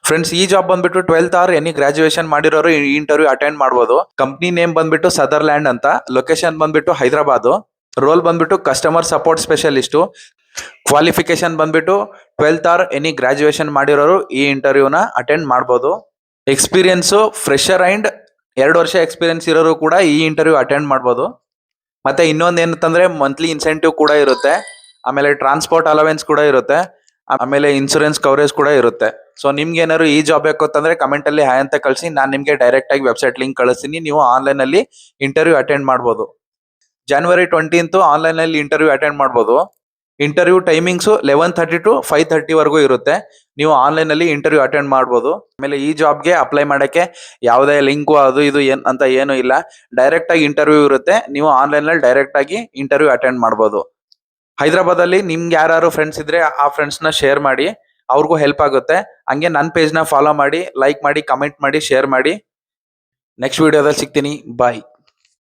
Friends, ಈ job ಬಂದ್ಬಿಟ್ಟು 12th R any graduation ಮಾಡಿರೋರು ಈ ಇಂಟರ್ವ್ಯೂ ಅಟೆಂಡ್ ಮಾಡಬಹುದು. ಕಂಪ್ನಿ ನೇಮ್ ಬಂದ್ಬಿಟ್ಟು ಸದರ್ಲ್ಯಾಂಡ್ ಅಂತ, ಲೊಕೇಶನ್ ಬಂದ್ಬಿಟ್ಟು ಹೈದರಾಬಾದ್, ರೋಲ್ ಬಂದ್ಬಿಟ್ಟು ಕಸ್ಟಮರ್ ಸಪೋರ್ಟ್ ಸ್ಪೆಷಲಿಸ್ಟ್, ಕ್ವಾಲಿಫಿಕೇಶನ್ ಬಂದ್ಬಿಟ್ಟು 12th ಆರ್ ಎನಿ ಗ್ರಾಜುಯೇಷನ್ ಮಾಡಿರೋರು ಈ ಇಂಟರ್ವ್ಯೂನ ಅಟೆಂಡ್ ಮಾಡಬಹುದು. ಎಕ್ಸ್ಪೀರಿಯನ್ಸ್ ಫ್ರೆಶರ್ ಅಂಡ್ 2 ವರ್ಷ ಎಕ್ಸ್ಪೀರಿಯನ್ಸ್ ಇರೋರು ಕೂಡ ಈ ಇಂಟರ್ವ್ಯೂ ಅಟೆಂಡ್ ಮಾಡಬಹುದು. ಮತ್ತೆ ಇನ್ನೊಂದು ಏನಂತಂದ್ರೆ ಮಂತ್ಲಿ ಇನ್ಸೆಂಟಿವ್ ಕೂಡ ಇರುತ್ತೆ, ಆಮೇಲೆ ಟ್ರಾನ್ಸ್ಪೋರ್ಟ್ ಅಲವೆನ್ಸ್ ಕೂಡ ಇರುತ್ತೆ, ಆಮೇಲೆ ಇನ್ಸೂರೆನ್ಸ್ ಕವರೇಜ್ ಕೂಡ ಇರುತ್ತೆ. ಸೊ ನಿಮ್ಗೆ ಏನಾದ್ರು ಈ ಜಾಬ್ ಬೇಕು ಅಂತಂದ್ರೆ ಕಮೆಂಟ್ ಅಲ್ಲಿ ಹಾಯ್ ಅಂತ ಕಳಿಸಿ, ನಾನು ನಿಮ್ಗೆ ಡೈರೆಕ್ಟ್ ಆಗಿ ವೆಬ್ಸೈಟ್ ಲಿಂಕ್ ಕಳಿಸ್ತೀನಿ. ನೀವು ಆನ್ಲೈನ್ ಅಲ್ಲಿ ಇಂಟರ್ವ್ಯೂ ಅಟೆಂಡ್ ಮಾಡಬಹುದು. January 20th ಆನ್ಲೈನ್ ಅಲ್ಲಿ ಇಂಟರ್ವ್ಯೂ ಅಟೆಂಡ್ ಮಾಡಬಹುದು. ಇಂಟರ್ವ್ಯೂ ಟೈಮಿಂಗ್ಸ್ 11:30 to 5:30 ವರೆಗೂ ಇರುತ್ತೆ. ನೀವು ಆನ್ಲೈನ್ ಅಲ್ಲಿ ಇಂಟರ್ವ್ಯೂ ಅಟೆಂಡ್ ಮಾಡಬಹುದು. ಆಮೇಲೆ ಈ ಜಾಬ್ಗೆ ಅಪ್ಲೈ ಮಾಡಕ್ಕೆ ಯಾವುದೇ ಲಿಂಕು ಅದು ಇದು ಅಂತ ಏನು ಇಲ್ಲ, ಡೈರೆಕ್ಟ್ ಆಗಿ ಇಂಟರ್ವ್ಯೂ ಇರುತ್ತೆ. ನೀವು ಆನ್ಲೈನ್ ಅಲ್ಲಿ ಡೈರೆಕ್ಟ್ ಆಗಿ ಇಂಟರ್ವ್ಯೂ ಅಟೆಂಡ್ ಮಾಡಬಹುದು. ಹೈದರಾಬಾದ್ ಅಲ್ಲಿ ನಿಮ್ಗೆ ಯಾರು ಫ್ರೆಂಡ್ಸ್ ಇದ್ರೆ ಆ ಫ್ರೆಂಡ್ಸ್ ನ ಶೇರ್ ಮಾಡಿ, ಅವ್ರಿಗೂ ಹೆಲ್ಪ್ ಆಗುತ್ತೆ. ಹಂಗೆ ನನ್ನ ಪೇಜ್ ನ ಫಾಲೋ ಮಾಡಿ, ಲೈಕ್ ಮಾಡಿ, ಕಮೆಂಟ್ ಮಾಡಿ, ಶೇರ್ ಮಾಡಿ. ನೆಕ್ಸ್ಟ್ ವಿಡಿಯೋದಲ್ಲಿ ಸಿಗ್ತೀನಿ. ಬಾಯ್.